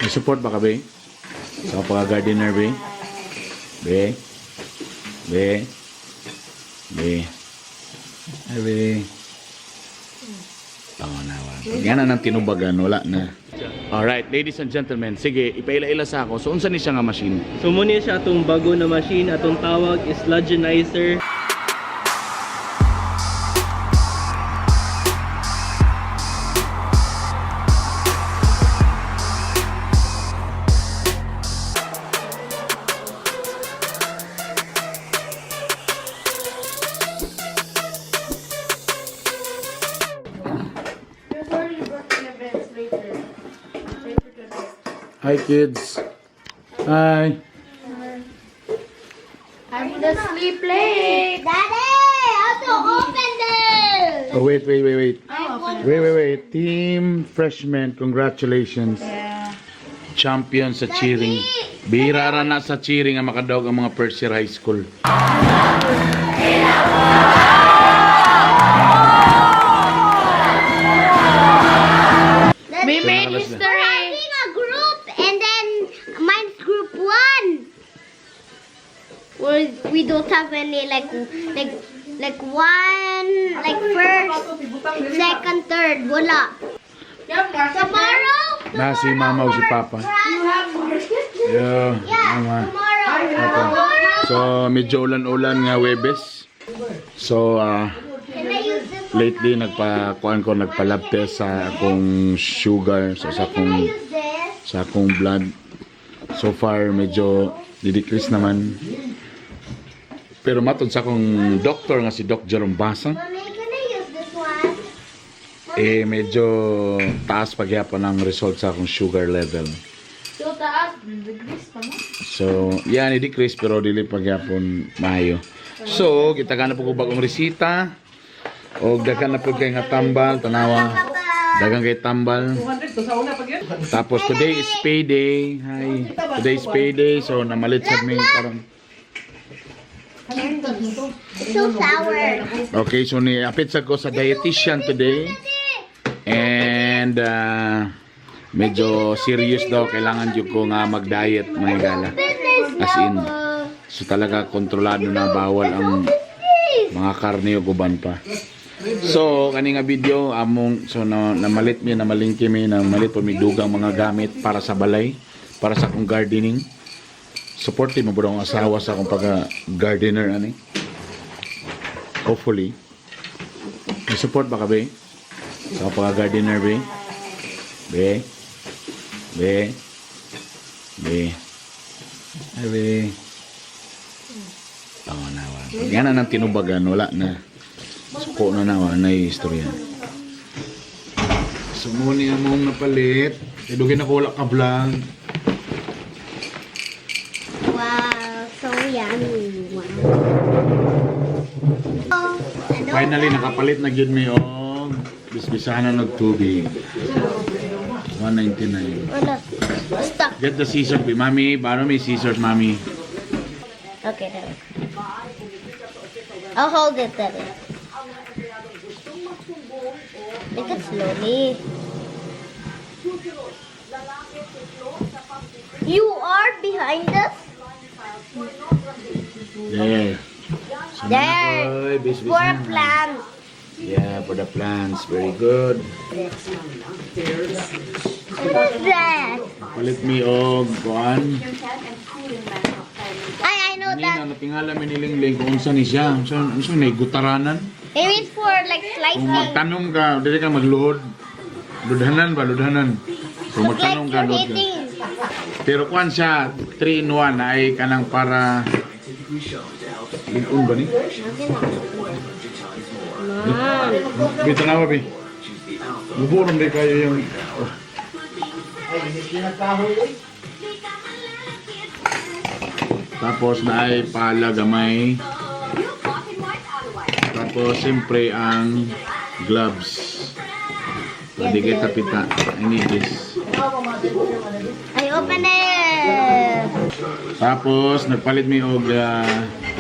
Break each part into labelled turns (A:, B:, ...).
A: May support ba ka, be? Sa pagka-gardener, be? Be? Be? Be? Ay, be? Oo na, wala. Yan na ng tinubagan, wala na. Alright, ladies and gentlemen, sige, ipaila-ila sa ako. So, unsa ni siya nga machine?
B: So muna siya atong bago na machine, atong tawag is Sludgenizer.
A: Hi, kids. Hi.
C: I'm the sleep plate. Daddy, how to open this?
A: Oh, wait. Wait. Team Freshman, congratulations.
C: Yeah.
A: Champion sa cheering. Bihira na sa cheering ang makadawag ang mga first year high school.
C: We made history. We're having a group, and then mine's group 1. We don't have any like one, like first, second, third. Wala. Tomorrow.
A: Na si mama o si papa. Yeah, mama.
C: Tomorrow.
A: So, medyo ulan-ulan nga Webes. So,
C: Can I use this one?
A: lately nagpa-lab test sa akong sugar,
C: Can I use this?
A: sa akong blood. So far, medyo didecrease naman. Pero matod sa akong doctor nga si Doc Jerome Basang,
C: Mommy, can I use this one?
A: medyo taas pagyapon ang result sa akong sugar level.
C: So taas, nag-decrease pa mo?
A: So, yan, i-decrease pero dili pagyapon maayo. So, kita na po ko bagong resita. O daghan na po kay nga tambal, tanawa. Dagang kay tambal. Tapos today is payday. Hi. Today is payday. So namalit sa may parang.
C: It's so sour.
A: Okay, so ni apit sa ko sa dietitian today. And medyo serious daw kailangan jud ko nga mag-diet mga gala. As in, so talaga kontrolado na bawal ang mga karne o guban pa. So, kani nga video among so namalit mi namalingki mi namalit po mi dugang mga gamit para sa balay, para sa akong gardening. Supportive mo bro ang asawa sa akong pagka-gardener ani. Hopefully. May support ba ka be? Sa pagka-gardener be? Be? Be? Be? Ay be? Oo na wala. Yan na ng tinubagan, wala na. Suko na nawa na istorya. So muna mong napalit. Idugin ako wala ka vlog.
C: Wow, so yummy. Wow. Oh, ano?
A: Finally nakapalit na gyud mi og bisbisahan na nagtubig. 199.
C: Wala. Stop.
A: Get the scissors, mami. Baro may scissors, mami.
C: Okay, there. I'll hold it there. Make it slowly. You are behind us?
A: There.
C: There. For a plant.
A: Yeah, for the plants. Very good.
C: What is that?
A: Palit mi og kuan.
C: I know that.
A: Kanina natingala mi ni Lingling kung unsa ni siya. Unsa ni gutaranan?
C: Maybe it's for like
A: Kung
C: slicing.
A: magtanong ka, dili ka magluhod. Ludhanan ba? Ludhanan. Kung
C: Look like
A: magtanong ka,
C: you're
A: luhod ka.
C: hitting.
A: Pero kuan siya, 3-in-1 ay kanang para... Ligon ba ni? Bito na ba, Bi? Buburon din kayo yung... Tapos na ay pala gamay. Tapos siyempre ang gloves. Hindi kita pita. I need this.
C: I open it.
A: Tapos nagpalit mi og
C: For a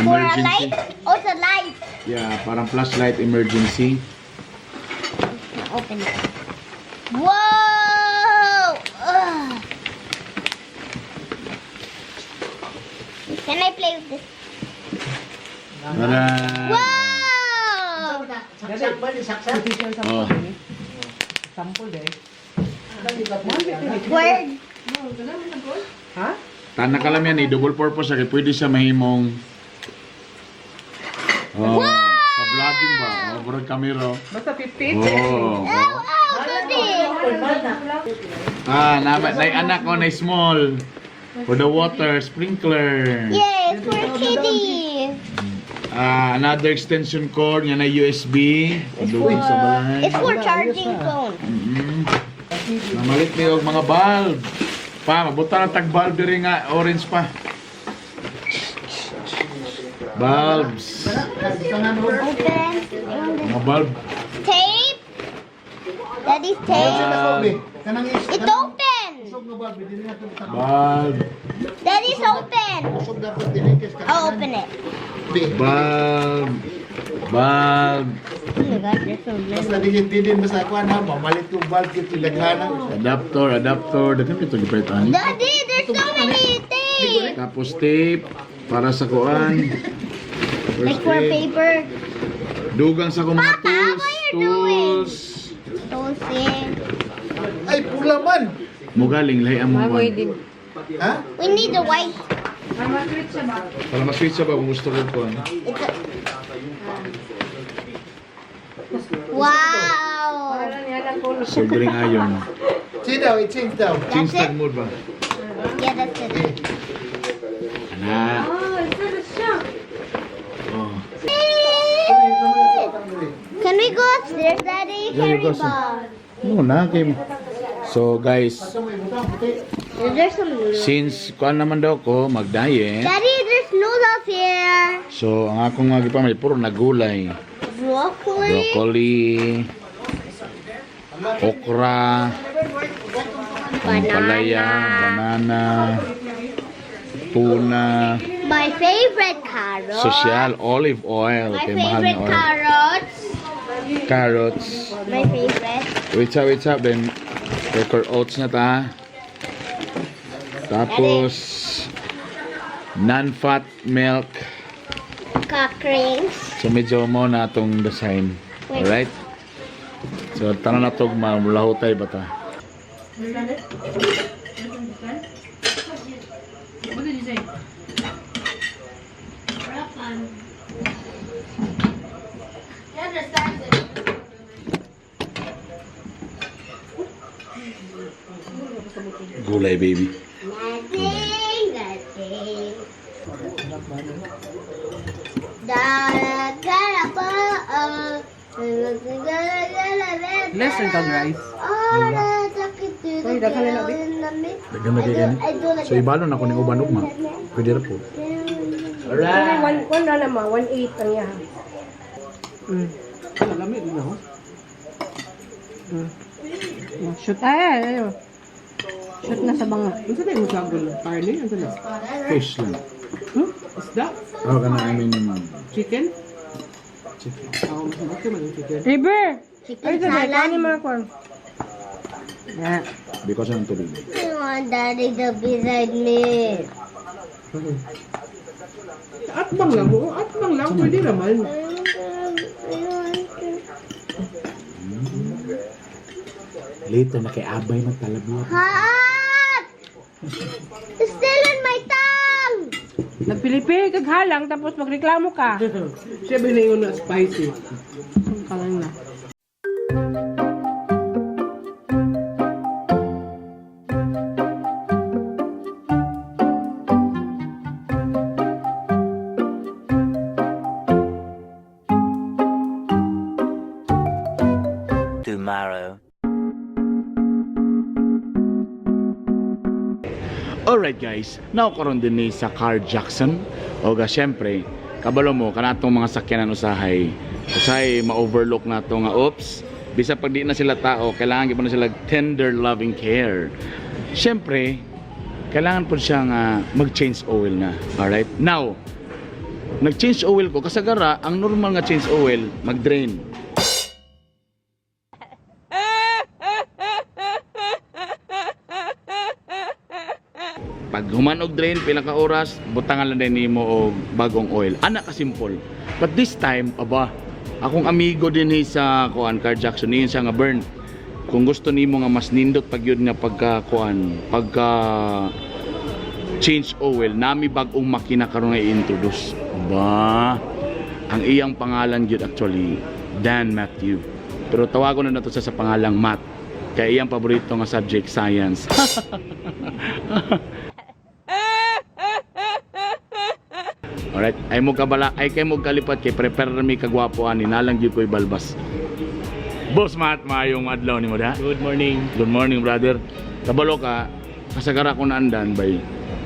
A: emergency.
C: light? Oh, it's a light.
A: Yeah, parang flashlight emergency.
C: Open it. Whoa! Ugh. Can I play with this?
A: Tara!
C: Wow!
A: Oh.
C: Word.
A: Tanak ka lang yan eh, double purpose kaya pwede siya mahimong sa vlogging ba? Broad camera.
B: Basta 50.
A: Oh. Nay anak ko na small. For the water, sprinkler.
C: Yes, for kitty.
A: Another extension cord, yan na USB. Dugay sa balay.
C: It's for charging phone.
A: Namalit niyo mga bulb. Pa, mabuta na tag-bulb diri nga, orange pa. Bulbs.
C: Open.
A: Mga bulb.
C: Tape. Daddy's tape. It's open.
A: Bulb.
C: Daddy's open. I'll open it.
A: Bulb. Bulb.
C: Oh my God, you're so little.
D: Basta digit-digit mo sa akuan ha, mamalit yung bulb yung tilaghanan.
A: Adapter. Dagan ito gipretan.
C: Daddy, there's so many things.
A: Tapos tape para sa kuan.
C: Like for paper.
A: Dugang sa kong mga
C: Papa,
A: tools.
C: what are you doing?
A: Tools.
C: Tosin.
D: Ay, pula man!
A: Mugaling lahi ang mga.
D: Ha?
C: We need the white.
A: Para ma-switch siya ba kung gusto ko kuan.
C: Wow.
A: Soldering iron.
D: Change daw, i-change daw.
A: Change
C: That's it?
A: tag mode ba?
C: Yeah, that's it.
A: Ana. Oh.
C: Can we go upstairs, Daddy?
A: Yeah, you
C: Carry
A: go, sir.
C: ball.
A: No na game. So guys,
C: Is there some noodles?
A: since kuan naman daw ko mag-diet.
C: Daddy, there's noodles here.
A: So ang akong mga gipamay puro nagulay.
C: Broccoli.
A: Broccoli, okra, palaya, banana, tuna,
C: My favorite carrot.
A: social, olive oil,
C: My
A: kay mahal na
C: favorite
A: oil.
C: carrots.
A: Carrots,
C: My favorite.
A: wait up, then record oats na ta. Tapos, non-fat milk.
C: Cock rings.
A: So medyo mo na itong design. Alright? So tanong na itong malahutay ba ta? Gulay baby.
C: Nothing.
B: Less than kang rice.
A: Daghan na kayo gani. So ibalon ako ng uban ugma. Pwede ra po.
E: One na naman, 1.8 ang yan.
B: Malamig na ho.
E: Shoot, ay. Shoot na sa banga.
B: Ano sa tayo mo sagol? Parley? Ano sa
A: Fish lang.
B: Isda?
A: Oh, kana I mean
B: Chicken?
A: chicken.
B: Ako, mas okay man yung chicken.
E: River!
C: Chicken
E: Ay, sabi,
C: salad.
E: kanin mga kwan. Yeah.
A: Because ang tubig.
C: I want Daddy to beside me.
B: Atbang lang mo. Atbang lang. Pwede naman.
A: Later na kay Abay magtalabot.
C: Hot! It's still in my tongue!
E: Nagpilipi, kaghalang, tapos magreklamo ka.
B: Siya ba na yun na spicy?
E: Kalang na.
F: Tomorrow.
A: Alright guys, now karon din ni sa Car Jackson. O ga syempre, kabalo mo kanatong mga sakyanan usahay ma-overlook na to nga oops. Bisa pag di na sila tao, kailangan gyud na sila tender loving care. Syempre, kailangan po siyang mag-change oil na. Alright? Now, nag-change oil ko kasagara ang normal nga change oil mag-drain. Pag Pag human og drain pila ka oras, butangan lang din nimo og bagong oil. Ana ka simple. But this time, aba, akong amigo din sa kuan car Jackson niyon siya nga burn. Kung gusto nimo nga mas nindot pag yun nga pagka change oil, nami bagong makina karon nga i-introduce. Aba, ang iyang pangalan gyud actually Dan Matthew. Pero tawagon na nato sa pangalang Matt. Kaya iyang paborito nga subject science. Alright, ay mo kabala, ay kay mo kalipat kay prepare mi kagwapo ani nalang gyud koy balbas. Boss Matt, maayong adlaw nimo da.
B: Good morning.
A: Good morning, brother. Kabalo ka, kasagara ko na andan bay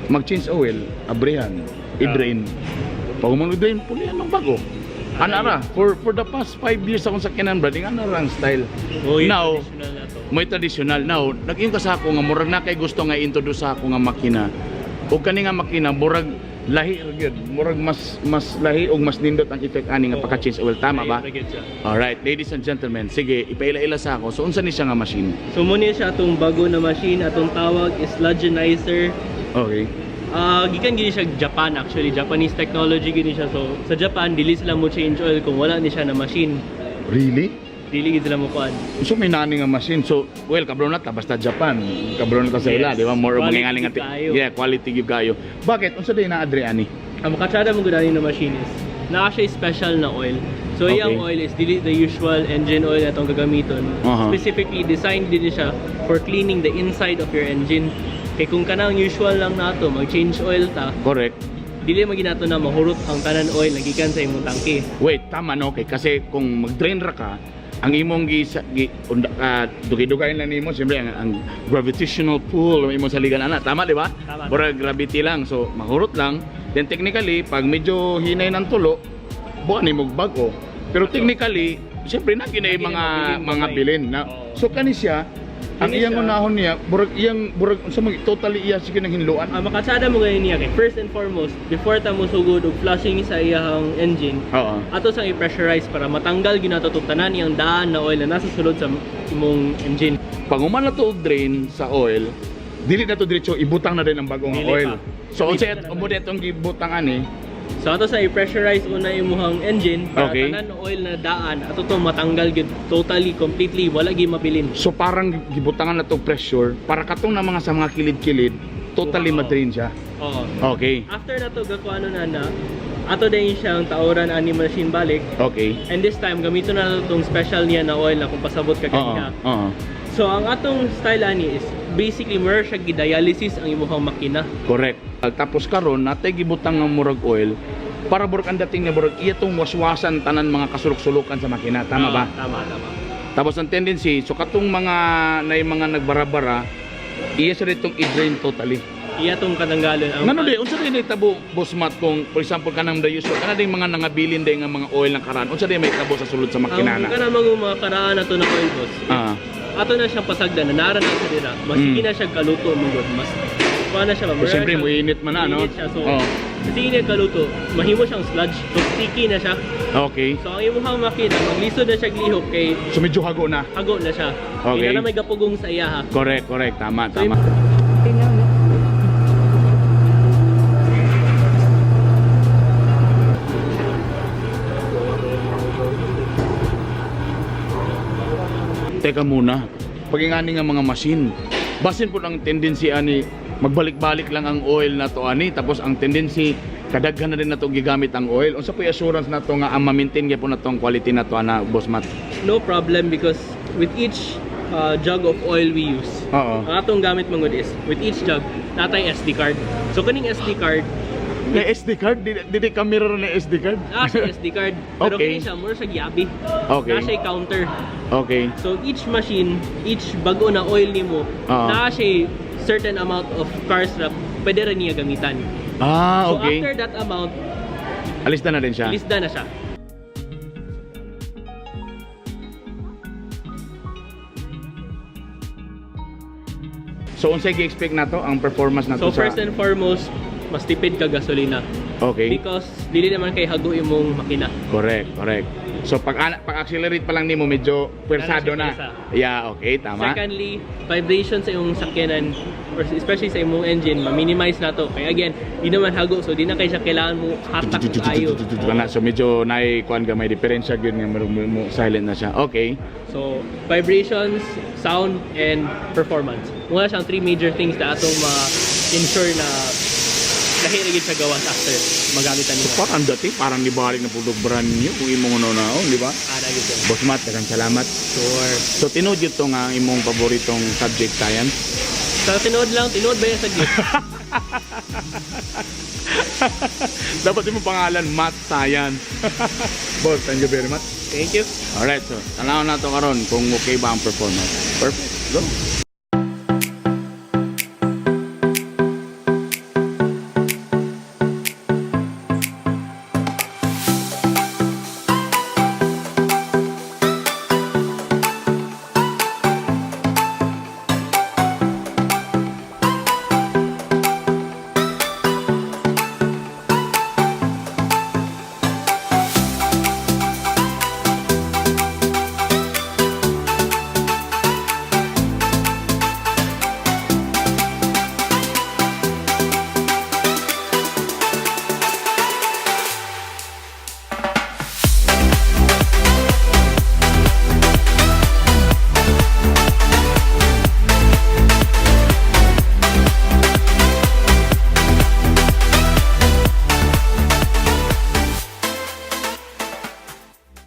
A: mag-change oil, abrihan, i-drain. Pag mag-drain, pulihan ng bago. Anara, for the past 5 years akong sakyanan, brad, yung anarang style. Now,
B: Traditional na to.
A: may traditional. Now, nag-iyon ka sa ako nga, murag na kay gusto nga introduce sa ako nga makina. O kani nga makina, murag lahi gyud, murag mas lahi og mas nindot ang effect ani nga pagka-change oil, tama ba? Alright, ladies and gentlemen, sige, ipaila-ila sa ako. So unsa ni siya nga machine?
B: So muna siya atong bago na machine, atong tawag is Sludgenizer.
A: Okay.
B: Gikan gini siya Japan actually, Japanese technology gini siya. So sa Japan dili sila mo change oil kung wala ni siya na machine.
A: Really?
B: Dili gid sila mo kuan.
A: So may nani nga machine. So, well, kabron na ta basta Japan. Kabron na ta sa ila,
B: Yes.
A: di ba? More
B: Quality
A: mangingaling
B: gyud kayo.
A: Yeah, quality gyud kayo. Bakit unsa day na adre ani?
B: Ang makatsada mo gud ani na machine is naa siya special na oil. So
A: Okay.
B: yung oil is dili the usual engine oil na itong gagamiton. Specifically designed din siya for cleaning the inside of your engine. Kay kung kanang usual lang nato mag-change oil ta,
A: Correct.
B: dili maginato na mahurot ang tanan oil na gikan sa imong tangke.
A: Wait, tama no kay kasi kung mag-drain ra ka, ang imong dugay-dugay na nimo siyempre ang gravitational pull ang imong saligan ana, tama di ba?
B: Tama.
A: Pura gravity lang, so mahurot lang. Then technically, pag medyo hinay ng tulo, buwan nimo bago. Pero technically, siyempre na ginay mga bilin na. So kani siya, ang
B: Kani
A: iyang
B: siya.
A: unahon niya, burag sa mga totally iya sige nang hinluan.
B: Ang makatsada mo ngayon niya kay first and foremost, before ta mo sugod og flushing sa iyang engine,
A: Oo.
B: ato sang i-pressurize para matanggal ginato tong tanan iyang daan na oil na nasa sulod sa imong engine.
A: Pag human na to og drain sa oil, dili na to diretso ibutang na din ang bagong
B: Dili
A: oil.
B: pa.
A: So
B: Dili
A: unsa
B: pa na
A: mo detong gibutang ani?
B: So ato sa i-pressurize una imong engine para
A: Okay.
B: tanan oil na daan ato to matanggal gid totally completely wala gi mabilin.
A: So parang gibutangan na to pressure para katong na mga sa mga kilid-kilid, totally
B: Oo.
A: madrain siya.
B: Oo.
A: Okay.
B: After na to gakuano na ato din siyang tauran ani machine balik.
A: Okay.
B: And this time gamiton na nato tong special niya na oil na kung pasabot ka
A: Oo.
B: kanina.
A: Oo.
B: So ang atong style ani is basically more siya gi-dialysis ang imong makina.
A: Correct. Tapos karon natay gibutang ng murag oil para burag ang dating na burag iya tong waswasan tanan mga kasulok-sulukan sa makina, tama ba?
B: Tama.
A: Tapos ang tendency, so katong mga nagbara-bara, iya sa ditong i-drain totally.
B: Iya tong katanggalan ang
A: Ngano di, unsa din tabo boss Matt kung for example kanang dayo so kana ding mga nangabilin day nga mga oil ng karan. Unsa din may tabo sa sulod sa makina
B: ang
A: na?
B: kana mga karaan nato na oil boss.
A: Ah.
B: Ato na siyang pasagdan na nara na sa dira. Mas sige na siya kaluto mong mas kuha na siya ba?
A: So, siyempre, muinit man na, no?
B: Muinit siya. So,
A: Oo.
B: sige na kaluto, mahimo siyang sludge. So, sticky na siya.
A: Okay.
B: So, ang imong makina, maglisod na siya glihok kay
A: So medyo hago na.
B: hago na siya.
A: Okay.
B: Hindi na may gapugong sa iya ha.
A: Correct. Tama.
E: Tingnan mo.
A: Teka muna. Pagingani nga mga machine. Basin po ang tendency ani magbalik-balik lang ang oil na to ani tapos ang tendency kadaghan na rin na to gigamit ang oil. Unsa po yung assurance na to nga ang ma-maintain gyapon na to ang quality na to ana boss Matt?
B: No problem because with each jug of oil we use,
A: Oo.
B: ang atong gamit mangod is with each jug natay SD card. So kaning SD card,
A: Na SD card? Dili ka mirror na SD card?
B: siya SD card. Pero
A: Okay.
B: kini siya more sa giabi.
A: Okay.
B: Siya counter.
A: Okay.
B: So each machine, each bago na oil nimo, na siya certain amount of car strap pwede rin niya gamitan.
A: Ah,
B: So
A: okay.
B: after that amount,
A: Alista na din siya.
B: lista na siya.
A: So unsay gi-expect na to ang performance na
B: So
A: to sa
B: first and foremost, mas tipid ka gasolina.
A: Okay.
B: Because dili naman kay hago imong makina.
A: Correct. So pag-accelerate pa lang nimo medyo pwersado na.
B: Pwersa.
A: Yeah, okay, tama.
B: Secondly, vibration sa imong sakyanan or especially sa imong engine, ma-minimize na to. Kaya again, di naman hago, so di na kayo siya kailangan mo hatak ayo.
A: So medyo naay kuan gamay diferensya gyud nga mo silent na siya. Okay.
B: So, vibrations, sound, and performance. Muna siyang 3 major things na atong ma-ensure na lahi na gid siya gawas after magamitan nimo.
A: Parang dati, parang nibalik na pudog brand new kung imong ano na, di ba?
B: Ana gid siya.
A: Boss Matt, daghang salamat.
B: Sure.
A: So tinud yun to nga imong paboritong subject science.
B: Sa tinood ba yan sa gid?
A: Dapat yung pangalan, Math Science. Boss, thank you very much.
B: Thank you.
A: Alright, so tanaw na to karon kung okay ba ang performance. Perfect. Go.